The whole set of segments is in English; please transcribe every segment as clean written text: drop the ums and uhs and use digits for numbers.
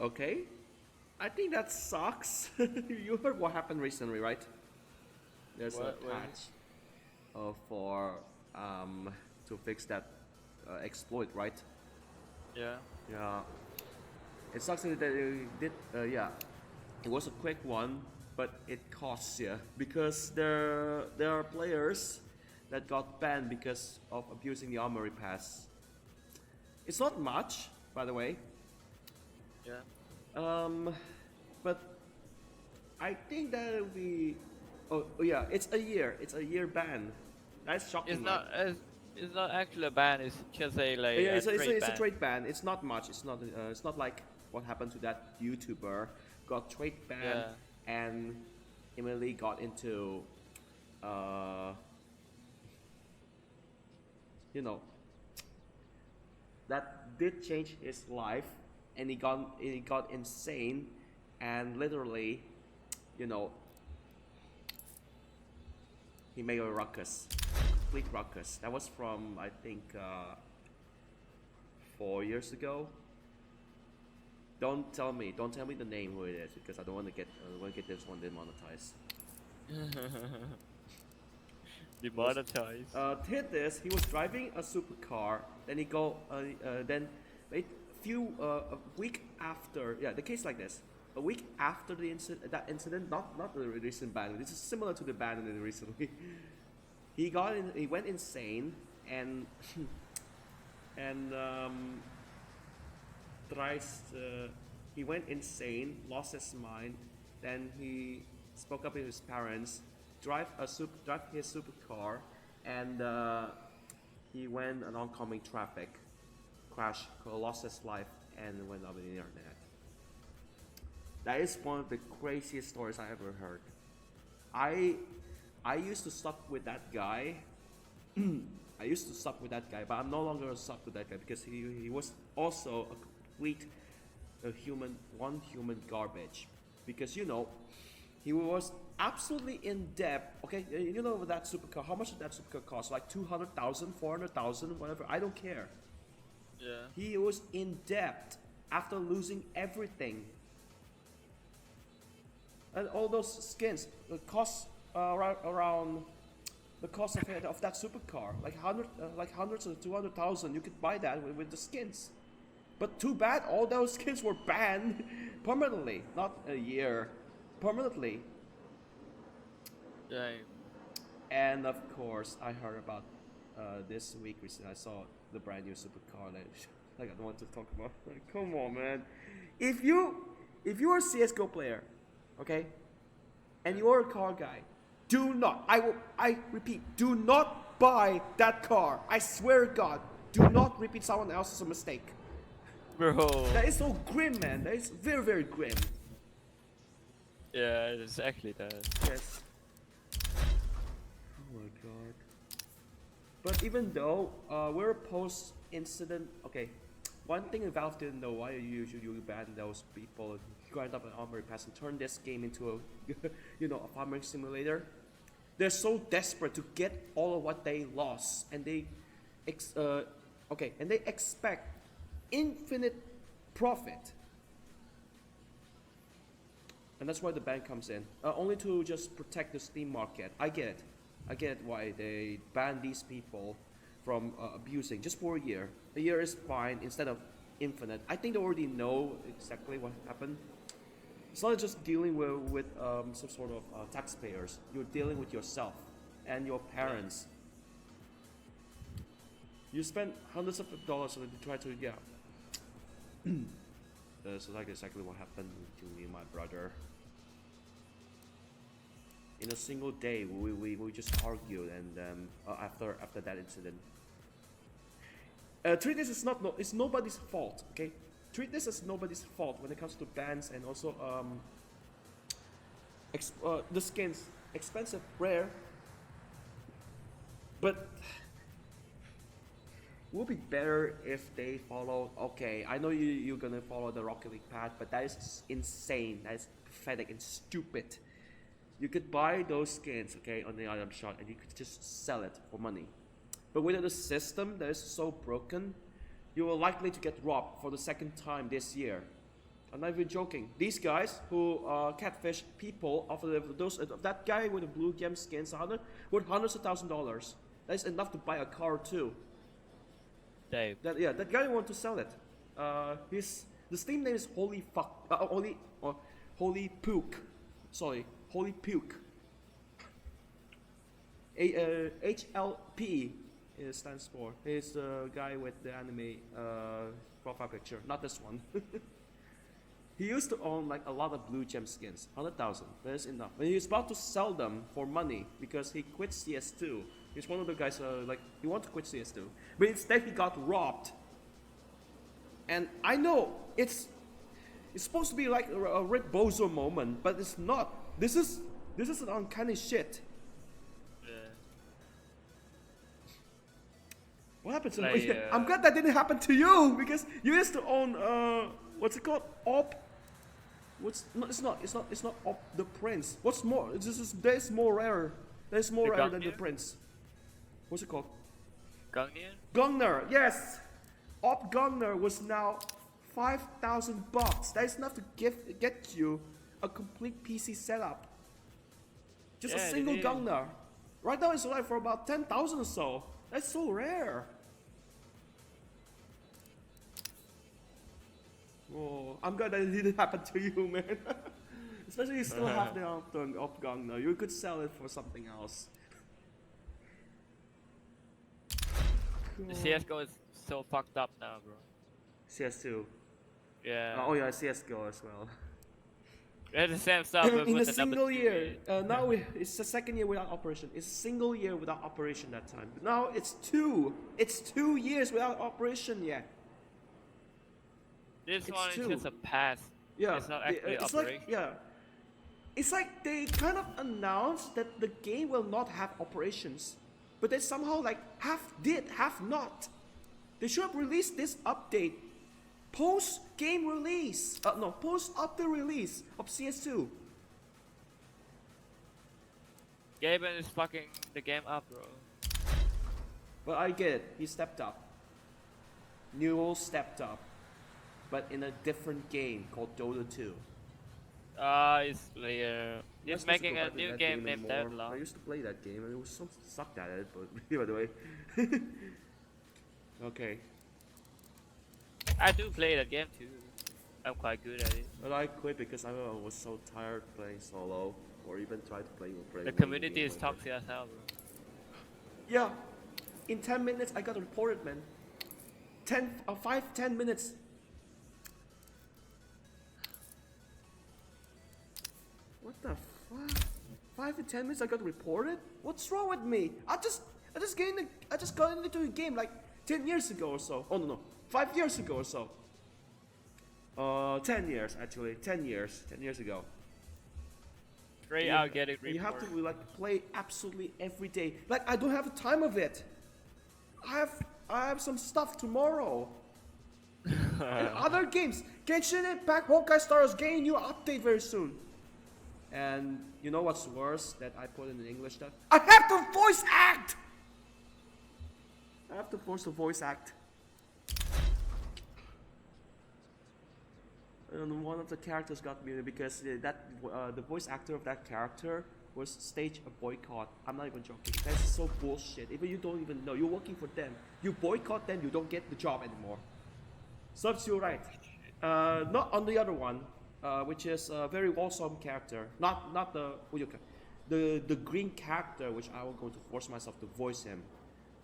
Okay, I think that sucks. You heard what happened recently, right? There's a What? patch for to fix that exploit, right? Yeah. Yeah, it sucks that they did. Yeah, it was a quick one, but it costs you because there are players that got banned because of abusing the Armory Pass. It's not much, by the way, Yeah. but I think that it'll be. Oh yeah, it's a year. It's a year ban. That's It's shocking, right? not as it's not actually a ban. It's just a like Yeah, a trade it's a ban. trade ban. It's not much. It's not like what happened to that YouTuber got trade ban Yeah. and immediately got into, uh, you know, that did change his life, and he got insane, and literally, you know, he made a ruckus, complete ruckus. That was from I think 4 years ago. Don't tell me the name who it is because I don't want to get this one demonetized. Was Demonetized. hit this. He was driving a supercar. Then he go. Then a few a week after. Yeah, the case like this. A week after the incident, not the recent ban. This is similar to the ban recently. He got in. He went insane and and thrice he went insane, lost his mind. Then he spoke up with his parents, drive his supercar, and he went on oncoming traffic, crashed, lost his life, and went up in the internet. That is one of the craziest stories I ever heard. I I used to suck with that guy. I used to suck with that guy, but I'm no longer suck with that guy because he was also a complete human garbage. Because he was absolutely in debt. Okay, you know that supercar. How much did that supercar cost? Like 200,000, 400,000, whatever. I don't care. Yeah. He was in debt after losing everything. And all those skins cost around the cost of that supercar, like hundreds of 200,000. You could buy that with the skins. But too bad, all those skins were banned permanently, not a year, permanently. Yeah. And of course, I heard about this week recently. I saw the brand new supercar. Like I don't want to talk about. Like, come on, man. If you're a CS:GO player, okay, and you're a car guy, do not. I repeat, do not buy that car. I swear to God, do not repeat someone else's mistake. Bro. That is so grim, man. That is very, very grim. Yeah, exactly that. Yes. Oh my God. But even though we're post-incident, okay. One thing Valve didn't know why you usually ban those people who grind up an Armory Pass and turn this game into a, a farming simulator. They're so desperate to get all of what they lost, and they expect infinite profit, and that's why the ban comes in, only to just protect the Steam market. I get why they ban these people from abusing just for a year. A year is fine instead of infinite. I think they already know exactly what happened. It's not just dealing with some sort of taxpayers. You're dealing with yourself and your parents. You spend hundreds of dollars to try to, yeah. So like exactly what happened to me and my brother. In a single day, we just argued, and after that incident, treat this as it's nobody's fault. Okay, treat this as nobody's fault when it comes to bans and also the skins, expensive, rare, but would be better if they follow. Okay, I know you're gonna follow the Rocket League path, but that is insane. That is pathetic and stupid. You could buy those skins, okay, on the item shop, and you could just sell it for money. But with the system that is so broken, you are likely to get robbed for the second time this year. I'm not even joking. These guys who catfish people of that guy with the blue gem skins worth hundreds of $1,000s. That's enough to buy a car too. Dave. That guy want to sell it. The Steam name is Holy Puke. Sorry, Holy Puke. HLP stands for. He's the guy with the anime profile picture, not this one. He used to own like a lot of blue gem skins, 100,000. That is enough. And he's about to sell them for money because he quit CS2. He's one of the guys he wanted to quit CS2, but instead he got robbed. And I know it's supposed to be like a Rick Bozo moment, but it's not. This is an uncanny shit. Yeah. What happened to Like, I'm glad that didn't happen to you because you used to own what's it called? It's not Op the Prince. What's more? There's more rare. There's more rare than the Prince. What's it called? Gungnir? Gungnir, yes. Op Gungnir was now $5,000. That is enough to get you a complete PC setup. Just a single Gungnir. Right now it's like for about 10,000 or so. That's so rare. Oh, I'm glad that it didn't happen to you, man. Especially you still have the Op Gungnir. You could sell it for something else. The CSGO is so fucked up now, bro. CS2. Yeah. Oh yeah, CSGO as well. We had the same stuff In with a the single year. Now it's the second year without operation. It's a single year without operation that time. But now it's 2. It's 2 years without operation yet. This one is just a pass. Yeah. It's not actually it's operation. It's like they kind of announced that the game will not have operations. But they somehow like half did, half not. They should have released this update post game release. Post update release of CS2. Gaben is fucking the game up, bro. But I get it. He stepped up. Newell stepped up. But in a different game called Dota 2. He's making a new game named Deuschlandia. I used to play that game and it was so sucked at it, but by the way. Okay. I do play that game too. I'm quite good at it. But I quit because I was so tired playing solo or even try to play with The community is toxic as hell, bro. Yeah. In 10 minutes I got reported, man. 5-10 minutes. What the fuck? 5 to 10 minutes I got reported? What's wrong with me? I just got into the game like 10 years ago or so. Oh no, 5 years ago or so. 10 years actually. 10 years ago. Straight out getting reported. You have to like play absolutely every day. Like I don't have the time of it. I have some stuff tomorrow. And other games. Genshin Impact Honkai Star is getting a new update very soon. And you know what's worse that I put in the English stuff? I have to voice act! I have to force the voice act. And one of the characters got muted because the voice actor of that character was staged a boycott. I'm not even joking. That's so bullshit. Even you don't even know. You're working for them. You boycott them, you don't get the job anymore. Serves you right. Not on the other one. Which is a very awesome character. Not the green character, which I will go to force myself to voice him.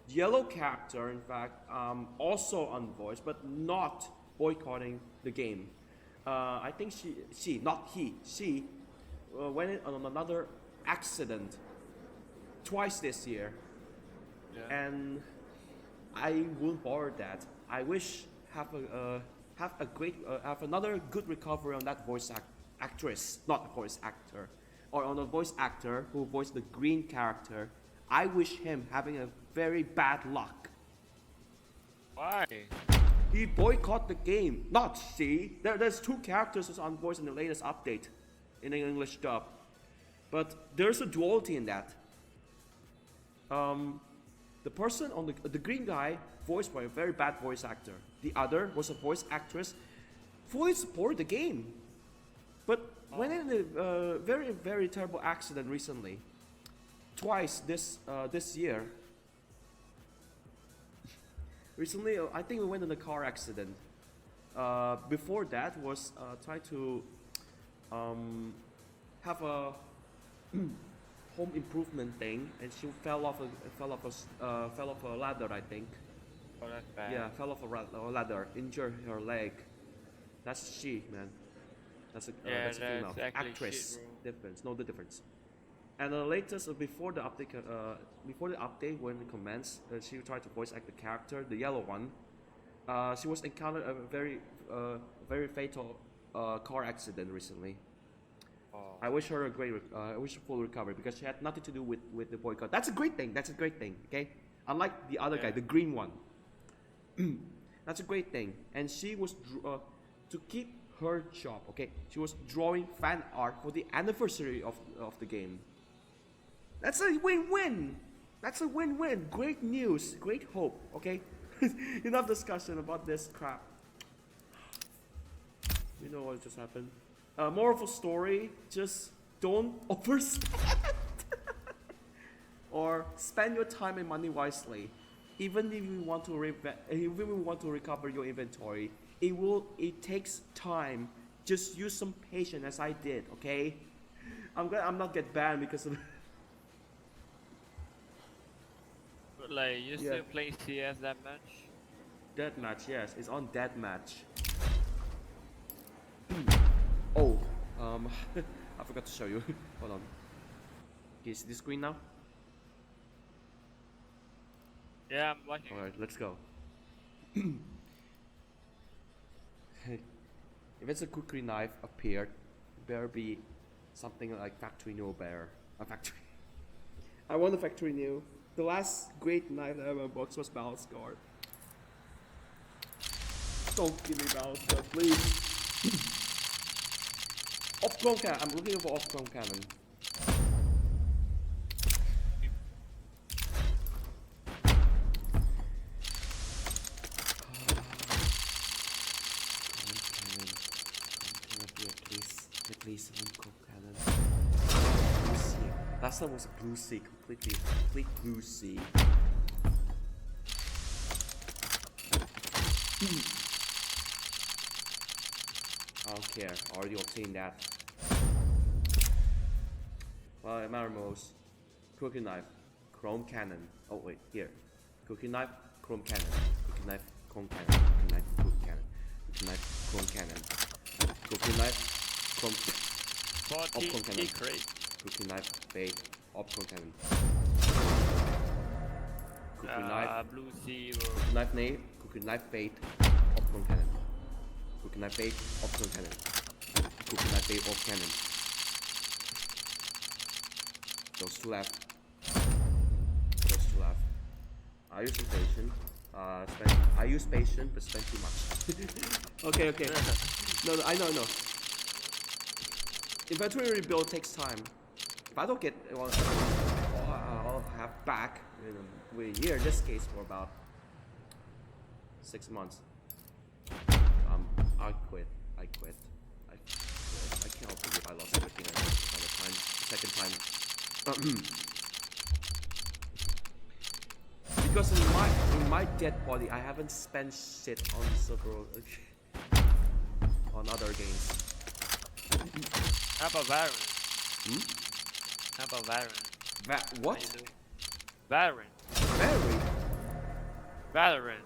The yellow character, in fact, also unvoiced, but not boycotting the game. I think she went in on another accident twice this year, and I won't bother that. I wish have another good recovery on that voice actress, not a voice actor, or on a voice actor who voiced the green character. I wish him having a very bad luck. Why? He boycotted the game. Not see. There's 2 characters who's on voice in the latest update, in the English dub, but there's a duality in that. The person on the green guy voiced by a very bad voice actor. The other was a voice actress fully support the game, but went in a very, very terrible accident recently. Twice this year. Recently, I think we went in a car accident. Before that was trying to have a home improvement thing, and she fell off a ladder, I think. Oh, that's bad. Yeah, fell off a ladder, injured her leg. That's she, man. That's a female actress. Difference, know the difference. And the latest before the update when it commenced, she tried to voice act the character, the yellow one. She was encountered a very fatal car accident recently. Oh. I wish her I wish her full recovery because she had nothing to do with the boycott. That's a great thing. That's a great thing. Okay, unlike the other guy, the green one. That's a great thing. And she was to keep her job. Okay, she was drawing fan art for the anniversary of the game. That's a win-win. That's a win-win. Great news. Great hope. Okay, enough discussion about this crap. You know what just happened. Moral of the story: just don't overspend, or spend your time and money wisely. Even if you want to recover your inventory, it takes time. Just use some patience, as I did. Okay, I'm not get banned because of. But like, you still play CS that much? Deathmatch, yes, it's on Deathmatch. Oh, I forgot to show you. Hold on. Can you see the screen now? Yeah, I'm watching. Alright, let's go. If it's a cookery knife appeared, better be something like factory new bear. A factory. I want a factory new. The last great knife that I ever unboxed was Battle Scar. Don't give me Battle Scar, please. Off-chrome cannon. I'm looking for off-chrome cannon. Please, one-chrome cannon. Blue sea. Last time was a blue sea, complete blue sea. I don't care. I already obtained that. Well, it matters most. Cookie knife, chrome cannon. Oh wait, here. Cookie knife, chrome cannon. Cookie knife, chrome cannon. Cookie knife, chrome cannon. Cookie knife, chrome cannon. Cookie knife, chrome. Chrome cannon. Cookie knife, fade, chrome cannon. Cookie knife, blue sea. Cookie knife, name. Cookie knife, fade, chrome cannon. Cookie knife, fade, chrome cannon. Cookie knife, fade, cannon. Those two left. Those two left. I use some patience. I use patience, but spend too much. okay. No, I know. Inventory rebuild takes time. If I don't get, well, I'll have back in a year. In this case, for about 6 months. I quit. I cannot believe I lost everything I lost the second time. Because in my dead body, I haven't spent shit on several on other games. How about Valorant? How about Valorant? What? Valorant. Valorant.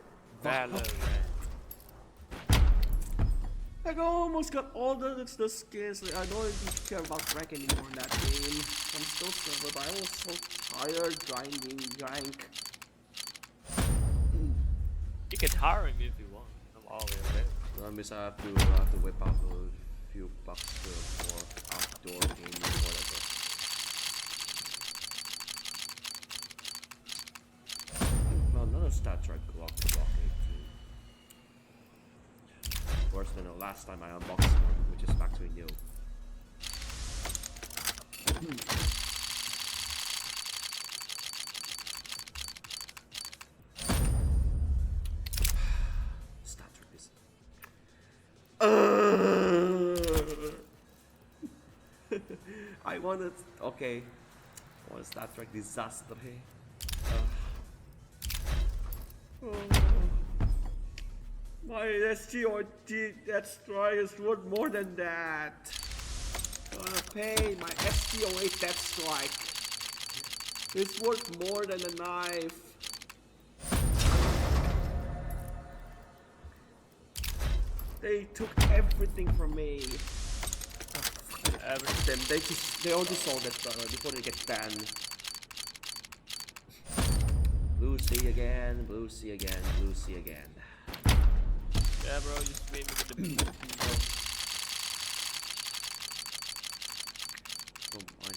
I almost got all the skins. Like, I don't even care about rank anymore in that game. I'm still silver, but I was so tired grinding rank. You can hire me if you want. I'm always available. That means I have to whip out a few bucks for outdoor gaming or whatever. Well, another Star Trek Glock 18. Worse than the last time I unboxed one, which is factory new. Star Trek is. I wanted. Okay. Oh, Star Trek disaster here. My SGOG Deathstrike is worth more than that. Gonna pay my SGO8 Deathstrike. It's worth more than a knife. They took everything from me. Everything. They only sold it before they get banned. Blue sea again, blue sea again, blue sea again. Yeah, bro, you screaming with the blue sea, bro. Come on.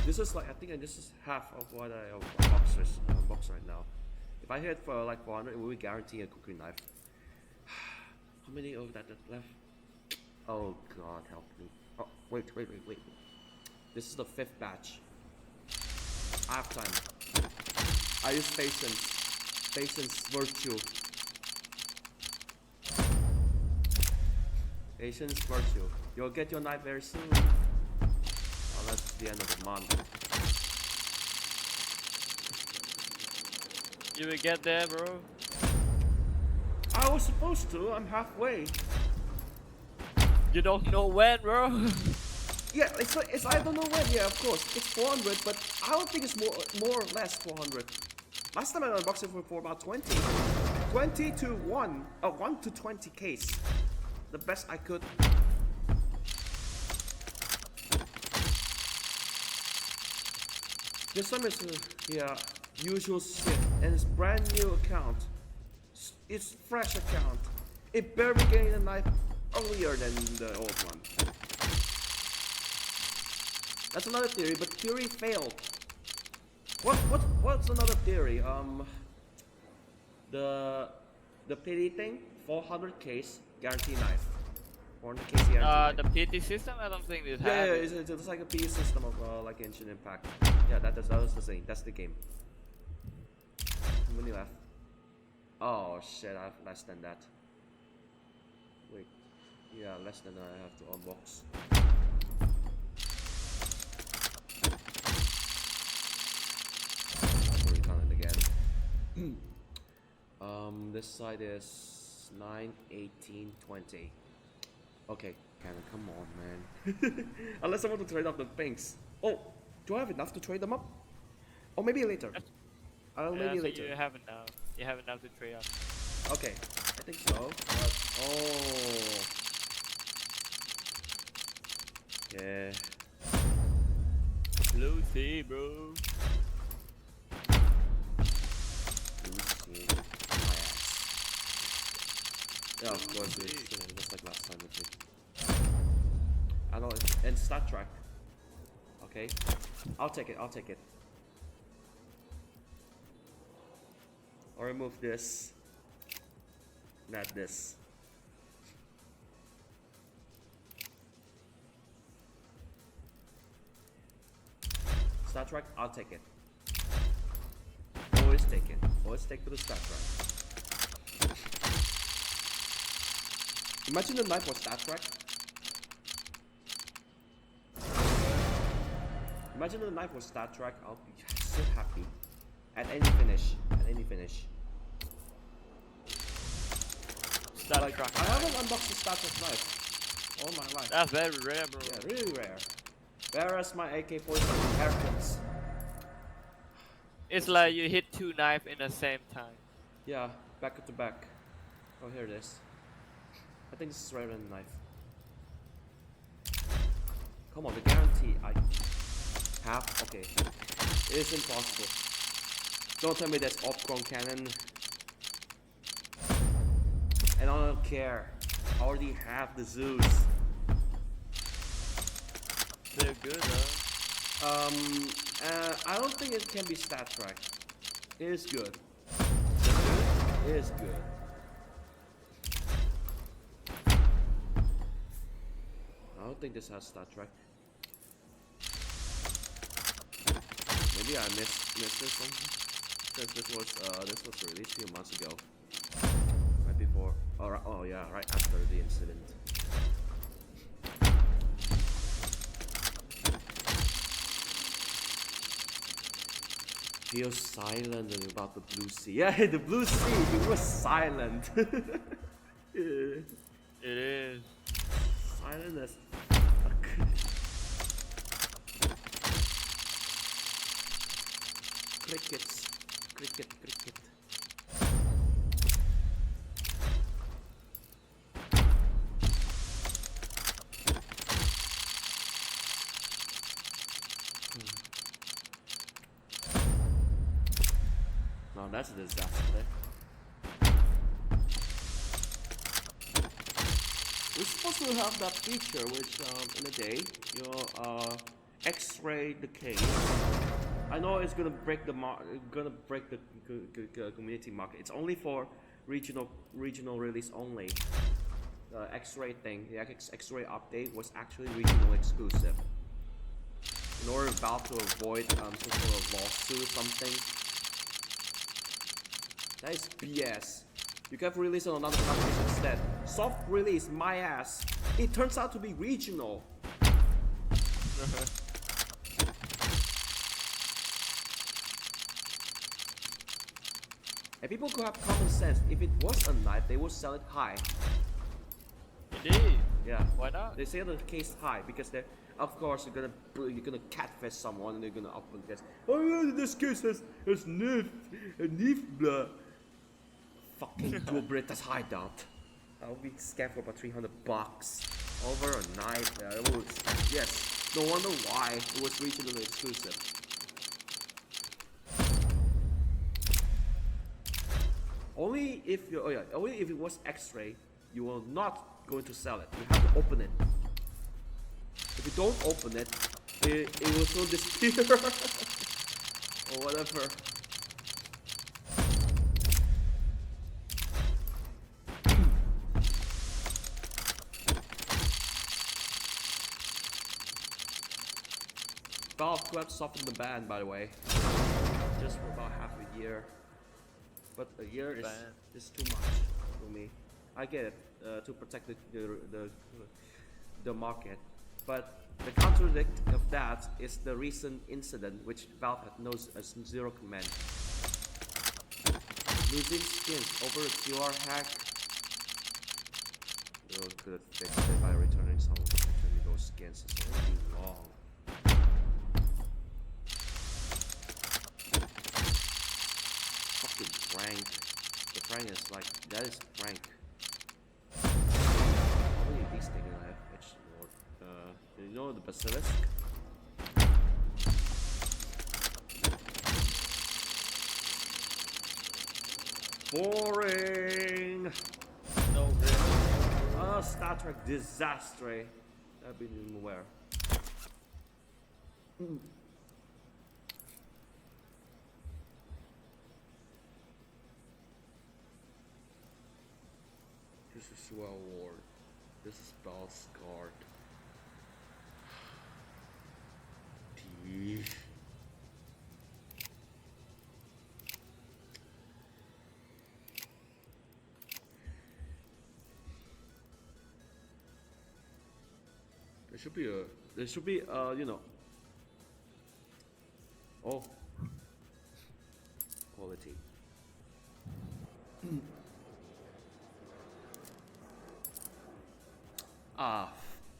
This is like, I think this is half of what I box right now. If I hit for like 400, it will guarantee a cooking knife. How many of that left? Oh God, help me! Oh wait. This is the 5th batch. I have time. I use patience virtue. Patience virtue. You'll get your knife very soon. Oh, that's the end of the month. You will get there, bro. I was supposed to. I'm halfway. You don't know when, bro. Yeah, it's I don't know when. Yeah, of course, it's 400, but I don't think it's more or less 400. Last time I unboxed it for about 20 to 1 to 20 case. The best I could. This time is usual shit, and it's brand new account. It's fresh account. It barely getting a knife earlier than the old one. That's another theory, but theory failed. What's another theory? The PD thing, 400 case guarantee knife. 400 case guarantee knife. The PT system, I don't think this Yeah, it's like a PD system of like Ancient Impact. Yeah, that was the same. That's the game. How many left? Oh shit, I have less than that. Wait. Yeah, less than that I have to unbox. I'll recount it again. This side is 9, 18, 20. Okay, Canon, come on, man. Unless I want to trade up the pinks. Oh, do I have enough to trade them up? Or maybe later. Maybe later. You have enough. You have enough to trade up. Okay, I think so. But, oh. Yeah. Blue sea, bro. Blue sea. My ass. Yeah, of course, just like last time with me. I know, and Star Trek. Okay, I'll take it. I'll remove this. Not this. Star Trek, I'll take it. Always take it. Always take to the Star Trek. Imagine the knife was Star Trek. Imagine the knife was Star Trek. I'll be so happy. At any finish. Star Trek. I haven't unboxed a Star Trek knife all my life. That's very rare, bro. Yeah, really rare. Whereas my AK-47 Airphones. It's like you hit 2 knives in the same time. Yeah, back to back. Oh, here it is. I think this is right on the knife. Come on, the guarantee I have. Okay, it is impossible. Don't tell me that's Opcron cannon. And I don't care. I already have the Zeus. They're good, huh? I don't think it can be Stat Track. It is good. It is good. I don't think this has Stat Track. Maybe I missed this one. Because this was released a few months ago. Right before. Oh yeah, right after the incident. Feels silent about the blue sea. Yeah, the blue sea, it was silent. It is. Silent as fuck. Crickets. Cricket. No, that's a disaster. We're supposed to have that feature which in a day you X-ray the case. I know it's gonna break the community market. It's only for regional release only. The X-ray thing, the X-ray update was actually regional exclusive. In order Valve to avoid some sort of lawsuit or something. That is BS. You can release it on other countries instead. Soft release, my ass. It turns out to be regional. And people could have common sense. If it was a knife, they would sell it high. Indeed. Yeah. Why not? They sell the case high because they're, of course, you're gonna catfish someone and they're gonna open this. Oh yeah, this case has knife, blah. Fucking dual British hideout. I'll be scammed for about $300 over a knife. Yes. No wonder why it was regionally exclusive. Only if you only if it was X-ray, you will not going to sell it. You have to open it. If you don't open it, it will still disappear or whatever. Valve could have softened the ban, by the way, just for about half a year. But a year is too much for me. I get it to protect the market, but the contradict of that is the recent incident which Valve had zero comment. Losing skins over a QR hack. You could fix it by returning those skins. It's already wrong. Prank. The prank is like, that is prank. How many of these things I have? Which Lord? You know the basilisk? Boring! No, really. Star Trek disaster. I've been aware. This is well worn. This is well scarred. There should be you know. Oh. Quality.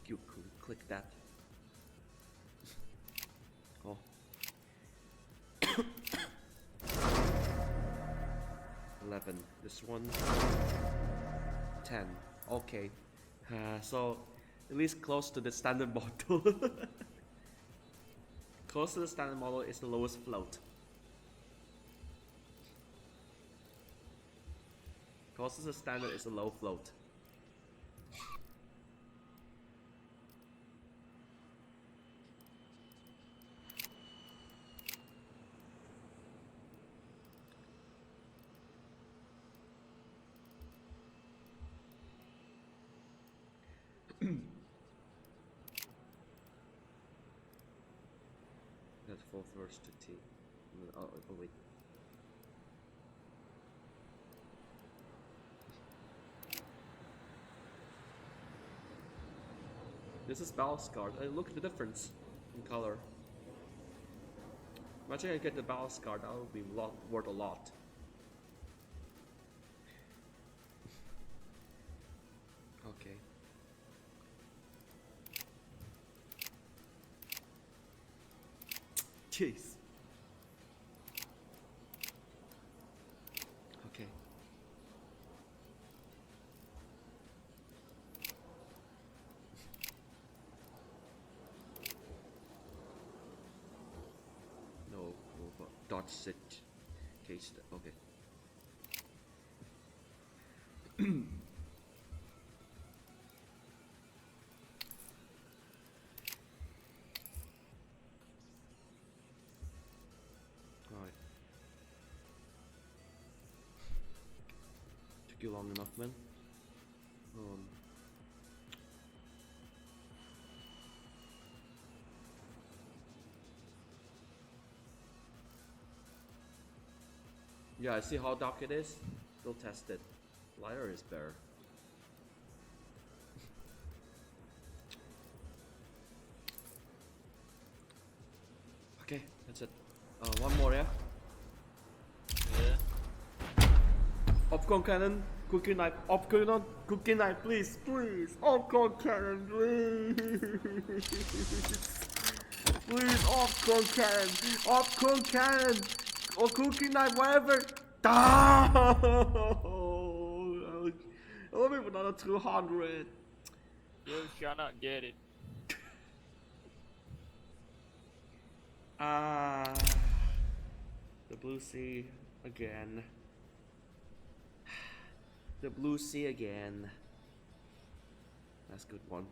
You could click that. Oh. 11. This one. 10. Okay. So at least close to the standard model. Close to the standard model is the lowest float. Close to the standard is a low float. That's 4 first to T. Oh wait. This is battle scarred. Look at the difference in color. Imagine I get the battle scar, that would be worth a lot. Okay. Jeez. Okay. No, dodge sit. Case. Okay. Alright. Took you long enough, man. Yeah, I see how dark it is. Go test it. Lighter is better. Okay, that's it. One more, yeah? Yeah. Popcorn cannon, cookie knife, popcorn, cookie knife, please, please, popcorn cannon, please, please, popcorn cannon, or cookie knife, whatever. Let me put another 200. You shall not get it. The blue sea again. The blue sea again. That's a good one.